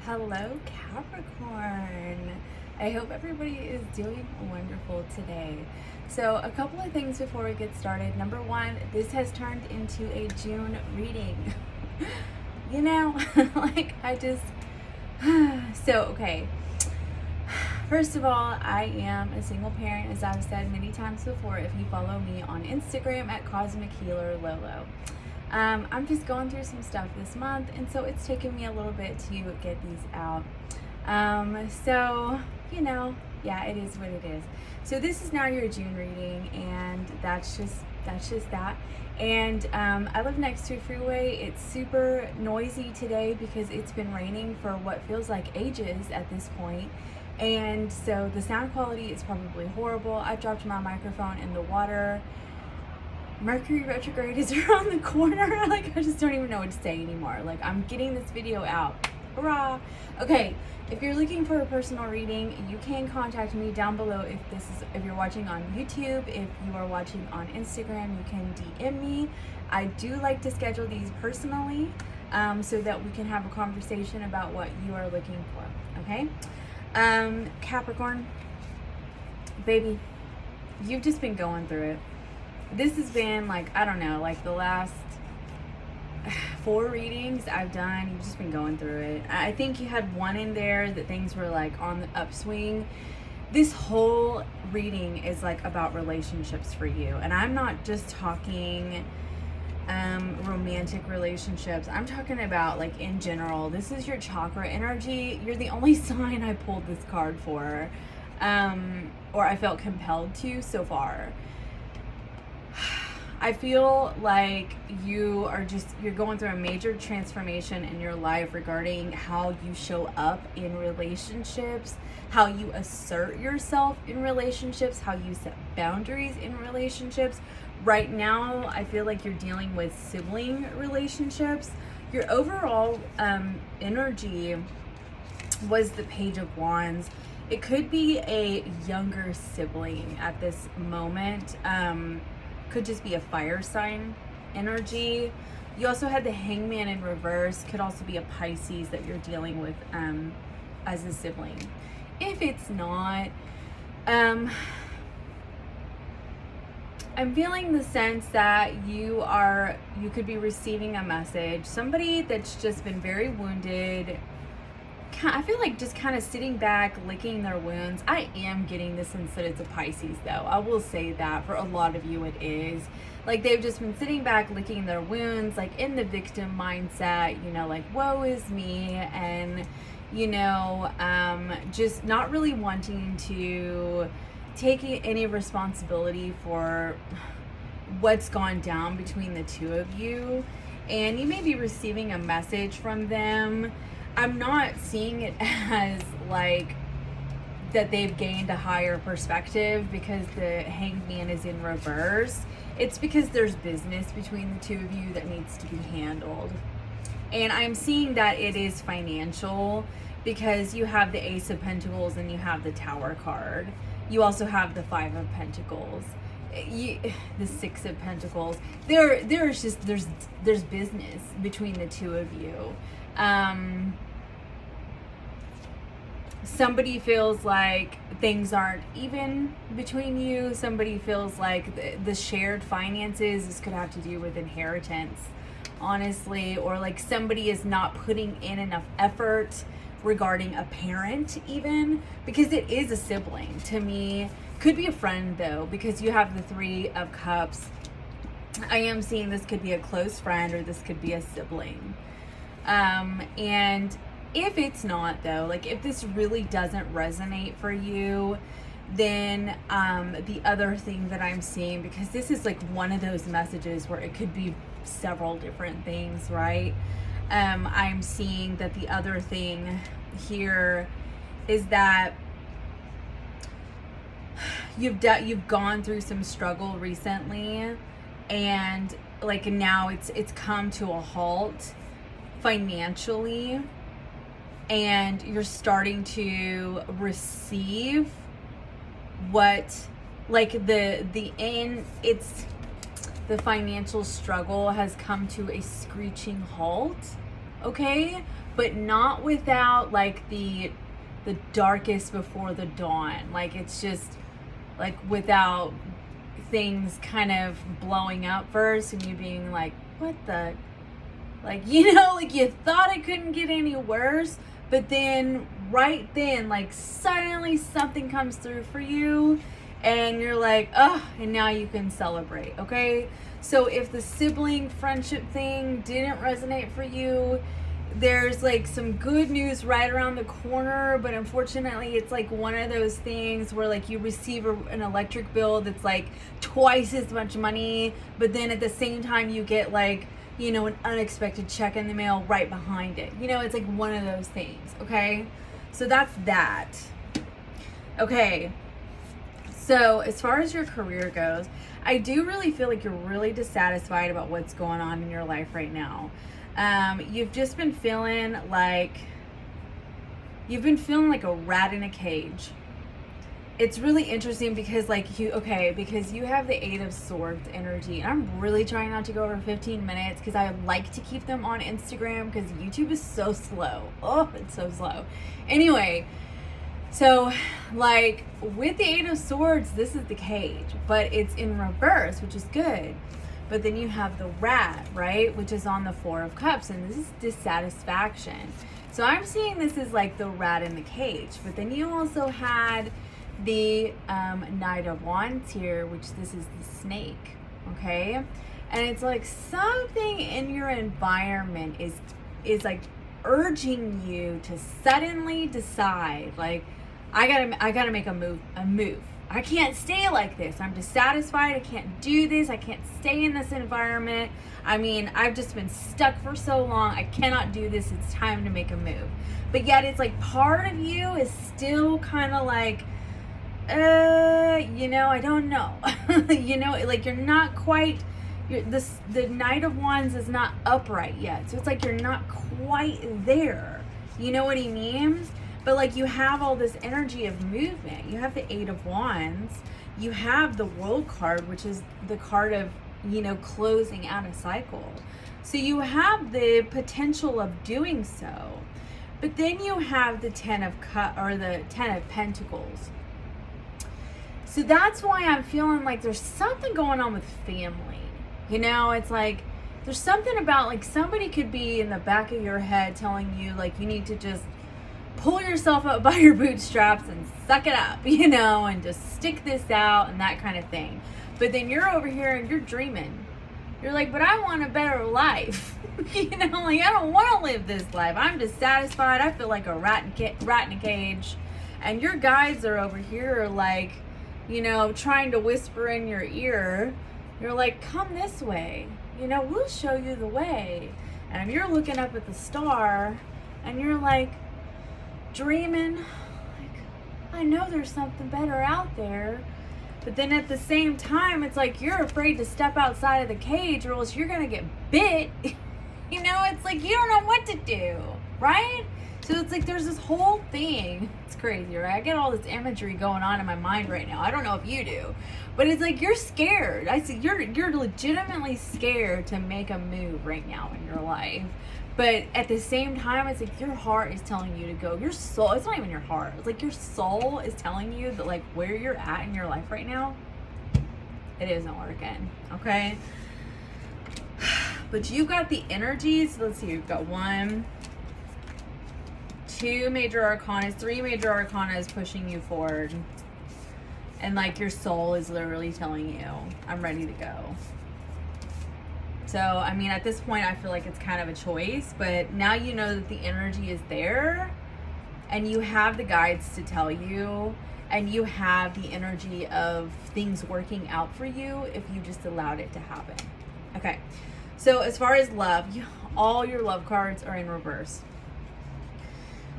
Hello, Capricorn. I hope everybody is doing wonderful today. So, a couple of things before we get started. Number one, this has turned into a June reading. you know, like I just. Okay. First of all, I am a single parent, as I've said many times before. If you follow me on Instagram at Cosmic Healer Lolo. I'm just going through some stuff this month, and so it's taken me a little bit to get these out. Yeah, it is what it is. So this is now your June reading, and that's just that. And I live next to a freeway. It's super noisy today because it's been raining for what feels like ages at this point. And so the sound quality is probably horrible. I dropped my microphone in the water. Mercury retrograde is around the corner. Like, I just don't even know what to say anymore. Like, I'm getting this video out. Hurrah! Okay, if you're looking for a personal reading, you can contact me down below. If you're watching on YouTube, if you are watching on Instagram, you can DM me. I do like to schedule these personally, so that we can have a conversation about what you are looking for. Okay, Capricorn, baby, you've just been going through it. This has been I don't know, the last 4 readings I've done, you've just been going through it. I think you had one in there that things were on the upswing. This whole reading is about relationships for you. And I'm not just talking romantic relationships. I'm talking about in general. This is your chakra energy. You're the only sign I pulled this card for. Or I felt compelled to so far. I feel like you're going through a major transformation in your life regarding how you show up in relationships, how you assert yourself in relationships, how you set boundaries in relationships. Right now, I feel like you're dealing with sibling relationships. Your overall energy was the Page of Wands. It could be a younger sibling at this moment. Could just be a fire sign energy. You also had the Hangman in reverse. Could also be a Pisces that you're dealing with as a sibling. If it's not, I'm feeling the sense that you could be receiving a message. Somebody that's just been very wounded. I feel like just kind of sitting back, licking their wounds. I am getting the sense that it's a Pisces, though. I will say that for a lot of you it is. They've just been sitting back, licking their wounds, in the victim mindset, woe is me, and, just not really wanting to take any responsibility for what's gone down between the two of you. And you may be receiving a message from them. I'm not seeing it as that they've gained a higher perspective because the Hangman is in reverse. It's because there's business between the two of you that needs to be handled. And I'm seeing that it is financial because you have the Ace of Pentacles and you have the Tower card. You also have the Five of Pentacles. The Six of Pentacles. There's business between the two of you. Somebody feels like things aren't even between you. Somebody feels like the shared finances, this could have to do with inheritance, honestly, or somebody is not putting in enough effort regarding a parent, even, because it is a sibling to me. Could be a friend, though, because you have the Three of Cups. I am seeing this could be a close friend or this could be a sibling. And if it's not, though, if this really doesn't resonate for you, then the other thing that I'm seeing, because this is one of those messages where it could be several different things, right? I'm seeing that the other thing here is that you've gone through some struggle recently, and now it's come to a halt financially, and you're starting to receive what the financial struggle has come to a screeching halt, okay? but not without like the darkest before the dawn. Like it's just like without things kind of blowing up first and you being like, what the, like, you know, like you thought it couldn't get any worse, but then right then, like suddenly something comes through for you and you're like, oh, and now you can celebrate. Okay, so if the sibling friendship thing didn't resonate for you, there's like some good news right around the corner, but unfortunately it's like one of those things where like you receive an electric bill that's like twice as much money, but then at the same time you get like, you know, an unexpected check in the mail right behind it. You know, it's like one of those things. Okay, so that's that. Okay, so as far as your career goes, I do really feel like you're really dissatisfied about what's going on in your life right now. You've just been feeling like a rat in a cage. It's really interesting because because you have the 8 of Swords energy, and I'm really trying not to go over 15 minutes because I like to keep them on Instagram because YouTube is so slow. Oh, it's so slow. Anyway, so like with the 8 of Swords, this is the cage, but it's in reverse, which is good. But then you have the rat, right, which is on the 4 of Cups, and this is dissatisfaction. So I'm seeing this as like the rat in the cage. But then you also had the Knight of Wands here, which this is the snake, okay? And it's like something in your environment is like urging you to suddenly decide, like, I gotta make a move. I can't stay like this. I'm dissatisfied. I can't do this. I can't stay in this environment. I mean, I've just been stuck for so long. I cannot do this. It's time to make a move. But yet it's like part of you is still kind of like, you know, I don't know. You know, like you're not quite, the Knight of Wands is not upright yet. So it's like you're not quite there. You know what I mean? But like you have all this energy of movement. You have the 8 of Wands. You have the World card, which is the card of, you know, closing out a cycle. So you have the potential of doing so. But then you have the 10 of Pentacles. So that's why I'm feeling like there's something going on with family. You know, it's like there's something about like somebody could be in the back of your head telling you like you need to just pull yourself up by your bootstraps and suck it up, you know, and just stick this out and that kind of thing. But then you're over here and you're dreaming. You're like, but I want a better life. You know, like I don't want to live this life. I'm dissatisfied. I feel like a rat in a cage. And your guides are over here like, you know, trying to whisper in your ear. You're like, come this way. You know, we'll show you the way. And you're looking up at the star and you're like, dreaming, like, I know there's something better out there. But then at the same time, it's like you're afraid to step outside of the cage or else you're going to get bit. You know, it's like you don't know what to do, right? So it's like there's this whole thing. It's crazy, right? I get all this imagery going on in my mind right now. I don't know if you do. But it's like you're scared. I see you're legitimately scared to make a move right now in your life. But at the same time, it's like your heart is telling you to go. Your soul, it's not even your heart. It's like your soul is telling you that like where you're at in your life right now, it isn't working, okay? But you've got the energies. Let's see, you've got 1, 2 major arcanas, 3 major arcanas pushing you forward. And like your soul is literally telling you, I'm ready to go. So, I mean, at this point, I feel like it's kind of a choice, but now you know that the energy is there and you have the guides to tell you and you have the energy of things working out for you if you just allowed it to happen. Okay, so as far as love, all your love cards are in reverse.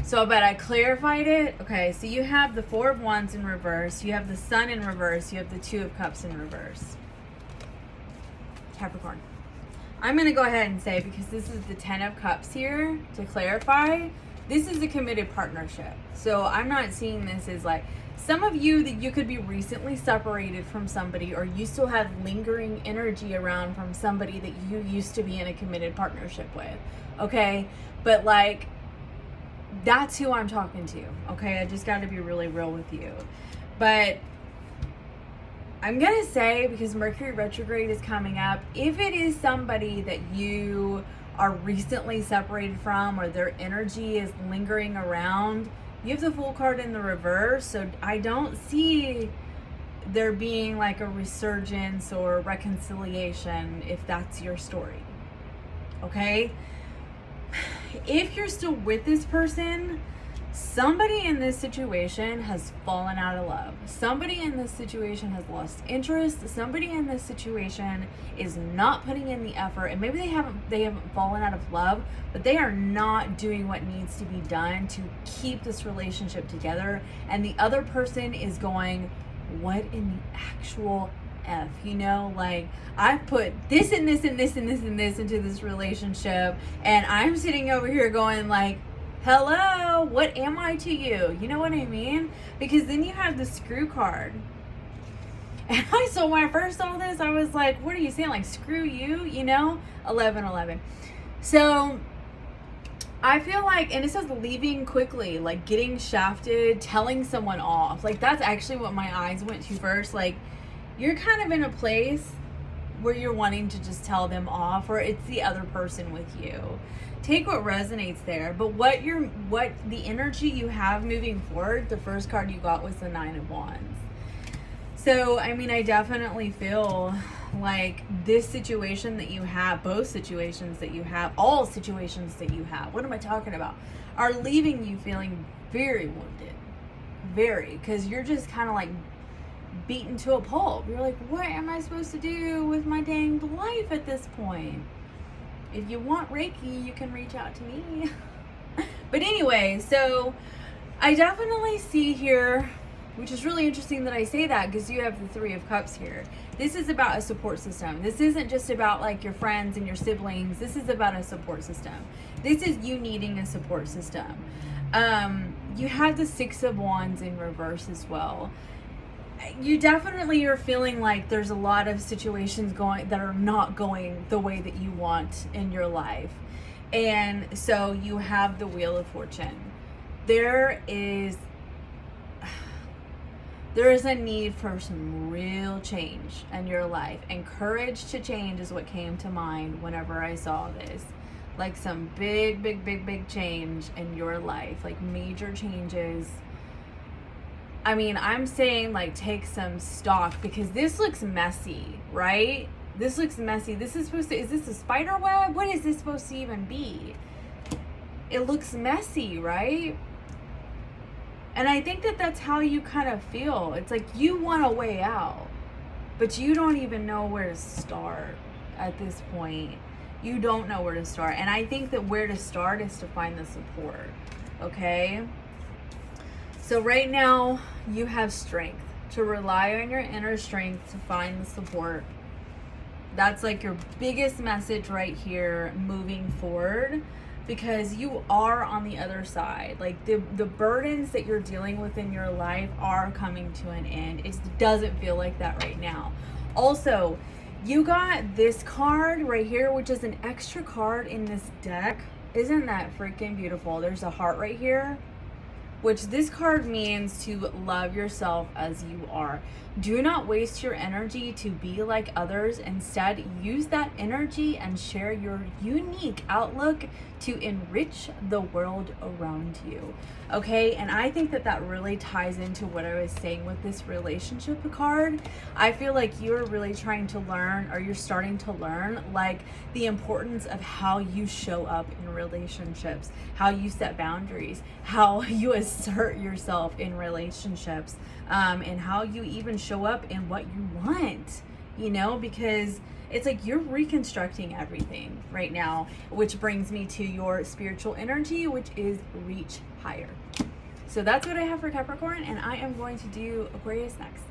So I bet I clarified it. Okay, so you have the 4 of Wands in reverse, you have the Sun in reverse, you have the 2 of Cups in reverse. Capricorn. I'm going to go ahead and say, because this is the 10 of Cups here, to clarify, this is a committed partnership. So I'm not seeing this as like, some of you that you could be recently separated from somebody or you still have lingering energy around from somebody that you used to be in a committed partnership with. Okay? But like, That's who I'm talking to, okay? I just got to be really real with you. But I'm going to say, because Mercury retrograde is coming up, if it is somebody that you are recently separated from, or their energy is lingering around, you have the Fool card in the reverse. So I don't see there being like a resurgence or reconciliation if that's your story, okay? If you're still with this person, somebody in this situation has fallen out of love. Somebody in this situation has lost interest. Somebody in this situation is not putting in the effort, and maybe they haven't fallen out of love, but they are not doing what needs to be done to keep this relationship together. And the other person is going, what in the actual F, you know, like I put this and this and this and this and this into this relationship, and I'm sitting over here going like, hello, what am I to you? You know what I mean? Because then you have the Screw card. And so when I first saw this, I was like, what are you saying? Like, screw you, you know? 11. So I feel like, and it says leaving quickly, like getting shafted, telling someone off. Like, that's actually what my eyes went to first. Like, you're kind of in a place where you're wanting to just tell them off, or it's the other person with you. Take what resonates there. But what the energy you have moving forward, the first card you got was the 9 of Wands. So, I mean, I definitely feel like this situation that you have, both situations that you have, all situations that you have, what am I talking about, are leaving you feeling very wounded. Very. Because you're just kind of like beaten to a pulp. You're like, what am I supposed to do with my dang life at this point? If you want Reiki, you can reach out to me. But anyway, so I definitely see here, which is really interesting that I say that, because you have the 3 of Cups here. This is about a support system. This isn't just about like your friends and your siblings. This is about a support system. This is you needing a support system. You have the 6 of Wands in reverse as well. You definitely are feeling like there's a lot of situations going that are not going the way that you want in your life. And so you have the Wheel of Fortune. There is a need for some real change in your life, and courage to change is what came to mind whenever I saw this. Like some big change in your life, like major changes. I mean, I'm saying like take some stock, because this looks messy, right? This looks messy. This is supposed to, is this a spider web? What is this supposed to even be? It looks messy, right? And I think that that's how you kind of feel. It's like you want a way out, but you don't even know where to start at this point. You don't know where to start. And I think that where to start is to find the support, okay? So right now, you have strength to rely on your inner strength to find the support. That's like your biggest message right here moving forward, because you are on the other side. Like the burdens that you're dealing with in your life are coming to an end. It doesn't feel like that right now. Also, you got this card right here, which is an extra card in this deck. Isn't that freaking beautiful? There's a heart right here, which this card means to love yourself as you are. Do not waste your energy to be like others. Instead, use that energy and share your unique outlook to enrich the world around you. Okay, and I think that that really ties into what I was saying with this relationship card. I feel like you're really trying to learn, or you're starting to learn, like the importance of how you show up in relationships, how you set boundaries, how you assert yourself in relationships, and how you even show up in what you want, you know, because it's like you're reconstructing everything right now, which brings me to your spiritual energy, which is reach higher. So that's what I have for Capricorn, and I am going to do Aquarius next.